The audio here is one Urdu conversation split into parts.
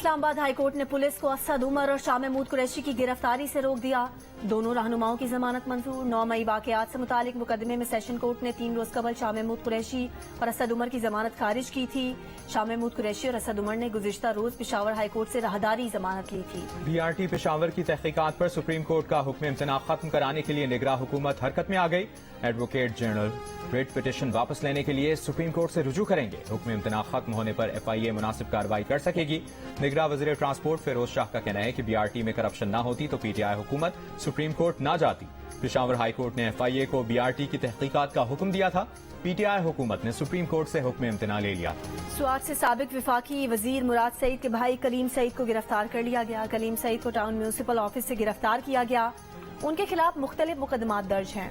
اسلام آباد ہائی کورٹ نے پولیس کو اسد عمر اور شاہ محمود قریشی کی گرفتاری سے روک دیا. دونوں رہنماؤں کی ضمانت منظور. 9 مئی واقعات سے متعلق مقدمے میں سیشن کورٹ نے 3 روز قبل شاہ محمود قریشی اور اسد عمر کی ضمانت خارج کی تھی. شاہ محمود قریشی اور اسد عمر نے گزشتہ روز پشاور ہائی کورٹ سے راہداری ضمانت لی تھی. BRT پشاور کی تحقیقات پر سپریم کورٹ کا حکم امتناع ختم کرانے کے لیے نگراں حکومت حرکت میں آ گئی. ایڈوکیٹ جنرل ریٹ پٹیشن واپس لینے کے لیے سپریم کورٹ سے رجوع کریں گے. حکم امتناع ختم ہونے پر FIA مناسب کارروائی کر سکے گی. نگراں وزیر ٹرانسپورٹ فیروز شاہ کا کہنا ہے کہ BRT میں کرپشن نہ ہوتی تو PTI حکومت سپریم کورٹ نہ جاتی. پشاور ہائی کورٹ نے FIA کو BRT کی تحقیقات کا حکم دیا تھا. PTI حکومت نے سپریم کورٹ سے حکم امتناع لے لیا. سوات سے سابق وفاقی وزیر مراد سعید کے بھائی کلیم سعید کو گرفتار کر لیا گیا. کلیم سعید کو ٹاؤن میونسپل آفس سے گرفتار کیا گیا. ان کے خلاف مختلف مقدمات درج ہیں.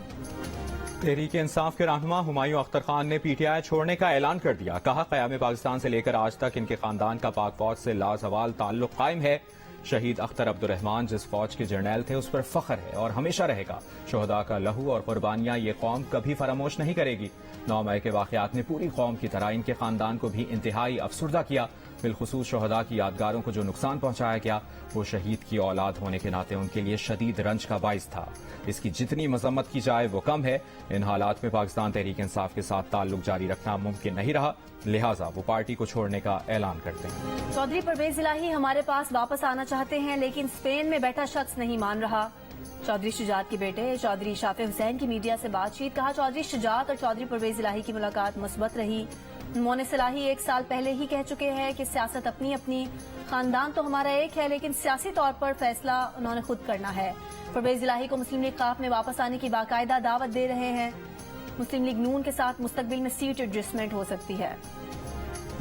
تحریک انصاف کے رہنما ہمایوں اختر خان نے PTI چھوڑنے کا اعلان کر دیا. کہا قیام پاکستان سے لے کر آج تک ان کے خاندان کا پاک فوج سے لازوال تعلق قائم ہے. شہید اختر عبدالرحمان جس فوج کے جرنیل تھے اس پر فخر ہے اور ہمیشہ رہے گا. شہداء کا لہو اور قربانیاں یہ قوم کبھی فراموش نہیں کرے گی. 9 مئی کے واقعات نے پوری قوم کی طرح ان کے خاندان کو بھی انتہائی افسردہ کیا. بالخصوص شہداء کی یادگاروں کو جو نقصان پہنچایا گیا وہ شہید کی اولاد ہونے کے ناطے ان کے لیے شدید رنج کا باعث تھا. اس کی جتنی مذمت کی جائے وہ کم ہے. ان حالات میں پاکستان تحریک انصاف کے ساتھ تعلق جاری رکھنا ممکن نہیں رہا, لہٰذا وہ پارٹی کو چھوڑنے کا اعلان کرتے ہیں. چودھری پرویز الہی ہمارے پاس واپس آنا چاہتے ہیں لیکن اسپین میں بیٹھا شخص نہیں مان رہا. چودھری شجاعت کے بیٹے چودھری شافع حسین کی میڈیا سے بات چیت. کہا چودھری شجاعت اور چودھری پرویز الہی کی ملاقات مثبت رہی. مونس الہی 1 سال پہلے ہی کہہ چکے ہیں کہ سیاست اپنی اپنی, خاندان تو ہمارا ایک ہے لیکن سیاسی طور پر فیصلہ انہوں نے خود کرنا ہے. پرویز الہی کو مسلم لیگ قاف میں واپس آنے کی باقاعدہ دعوت دے رہے ہیں. مسلم لیگ نون کے ساتھ مستقبل میں سیٹ ایڈجسٹمنٹ ہو سکتی ہے.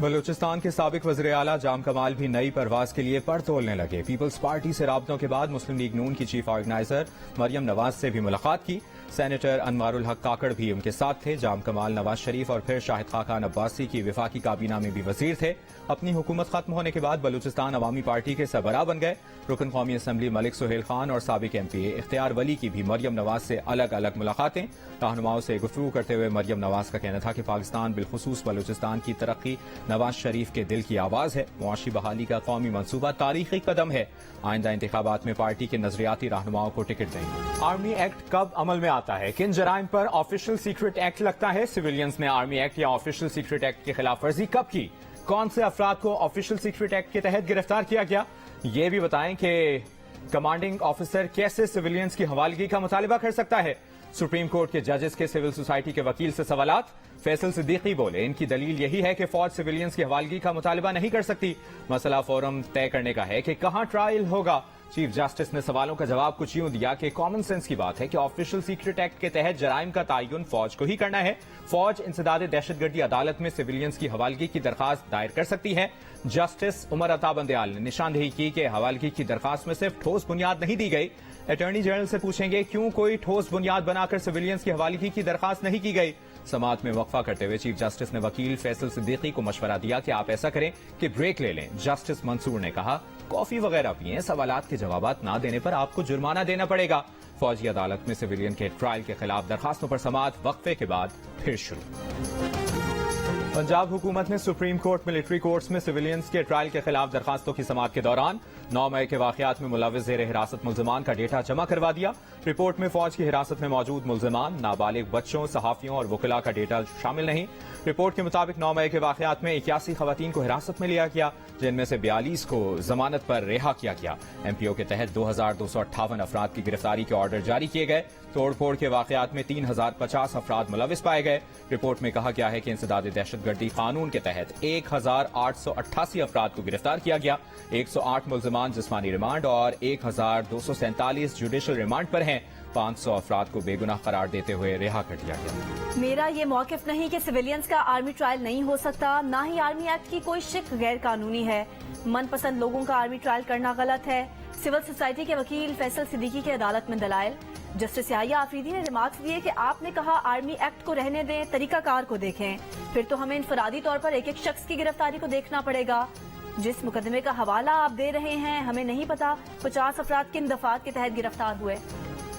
بلوچستان کے سابق وزیر اعلیٰ جام کمال بھی نئی پرواز کے لیے پر تولنے لگے. پیپلز پارٹی سے رابطوں کے بعد مسلم لیگ نون کی چیف آرگنائزر مریم نواز سے بھی ملاقات کی. سینیٹر انوار الحق کاکڑ بھی ان کے ساتھ تھے. جام کمال, نواز شریف اور پھر شاہد خاقان عباسی کی وفاقی کابینہ میں بھی وزیر تھے. اپنی حکومت ختم ہونے کے بعد بلوچستان عوامی پارٹی کے سربراہ بن گئے. رکن قومی اسمبلی ملک سہیل خان اور سابق MP اختیار ولی کی بھی مریم نواز سے الگ الگ ملاقاتیں. رہنماؤں سے گفتگو کرتے ہوئے مریم نواز کا کہنا تھا کہ پاکستان بالخصوص بلوچستان کی ترقی نواز شریف کے دل کی آواز ہے. معاشی بحالی کا قومی منصوبہ تاریخی قدم ہے. آئندہ انتخابات میں پارٹی کے نظریاتی رہنماؤں کو ٹکٹ دیں گے. آرمی ایکٹ کب عمل میں آتا ہے؟ کن جرائم پر آفیشل سیکرٹ ایکٹ لگتا ہے؟ سویلینز نے آرمی ایکٹ یا آفیشل سیکرٹ ایکٹ کی خلاف ورزی کب کی؟ کون سے افراد کو آفیشل سیکرٹ ایکٹ کے تحت گرفتار کیا گیا؟ یہ بھی بتائیں کہ کمانڈنگ آفیسر کیسے سویلینز کی حوالگی کا مطالبہ کر سکتا ہے؟ سپریم کورٹ کے ججز کے سول سوسائٹی کے وکیل سے سوالات. فیصل صدیقی بولے ان کی دلیل یہی ہے کہ فوج سویلینز کی حوالگی کا مطالبہ نہیں کر سکتی. مسئلہ فورم طے کرنے کا ہے کہ کہاں ٹرائل ہوگا. چیف جسٹس نے سوالوں کا جواب کچھ یوں دیا کہ کامن سینس کی بات ہے کہ آفیشل سیکرٹ ایکٹ کے تحت جرائم کا تعین فوج کو ہی کرنا ہے. فوج انسداد دہشت گردی عدالت میں سویلینز کی حوالگی کی درخواست دائر کر سکتی ہے. جسٹس عمر عطا بندیال نے نشاندہی کی کہ حوالگی کی درخواست میں صرف ٹھوس بنیاد نہیں دی گئی. اٹارنی جنرل سے پوچھیں گے کیوں کوئی ٹھوس بنیاد بنا کر سویلینز کی حوالگی کی درخواست نہیں کی گئی. سماعت میں وقفہ کرتے ہوئے چیف جسٹس نے وکیل فیصل صدیقی کو مشورہ دیا کہ آپ ایسا کریں کہ بریک لے لیں. جسٹس منصور نے کہا کافی وغیرہ پئیں, سوالات کے جوابات نہ دینے پر آپ کو جرمانہ دینا پڑے گا. فوجی عدالت میں سویلین کے ٹرائل کے خلاف درخواستوں پر سماعت وقفے کے بعد پھر شروع. پنجاب حکومت نے سپریم کورٹ ملٹری کورٹس میں سویلینز کے ٹرائل کے خلاف درخواستوں کی سماعت کے دوران 9 مئی کے واقعات میں ملوث زیر حراست ملزمان کا ڈیٹا جمع کروا دیا. رپورٹ میں فوج کی حراست میں موجود ملزمان, نابالغ بچوں, صحافیوں اور وکلاء کا ڈیٹا شامل نہیں. رپورٹ کے مطابق 9 مئی کے واقعات میں 81 خواتین کو حراست میں لیا گیا جن میں سے 42 کو ضمانت پر رہا کیا گیا. MPO کے تحت 2258 افراد کی گرفتاری کے آرڈر جاری کیے گئے. توڑ پھوڑ کے واقعات میں 3050 افراد ملوث پائے گئے. رپورٹ میں کہا گیا ہے کہ انسداد دہشت گردی قانون کے تحت 1888 افراد کو گرفتار کیا گیا. 108 ملزمان جسمانی ریمانڈ اور 1247 جوڈیشل ریمانڈ پر ہیں. 500 افراد کو بے گناہ قرار دیتے ہوئے رہا کر دیا گیا. میرا یہ موقف نہیں کہ سویلینز کا آرمی ٹرائل نہیں ہو سکتا, نہ ہی آرمی ایکٹ کی کوئی شق غیر قانونی ہے. من پسند لوگوں کا آرمی ٹرائل کرنا غلط ہے. سول سوسائٹی کے وکیل فیصل صدیقی کے عدالت میں دلائل. جسٹس یحییٰ آفریدی نے ریمارکس دیے کہ آپ نے کہا آرمی ایکٹ کو رہنے دیں, طریقہ کار کو دیکھیں, پھر تو ہمیں انفرادی طور پر ایک ایک شخص کی گرفتاری کو دیکھنا پڑے گا. جس مقدمے کا حوالہ آپ دے رہے ہیں ہمیں نہیں پتا 50 افراد کن دفعات کے تحت گرفتار ہوئے.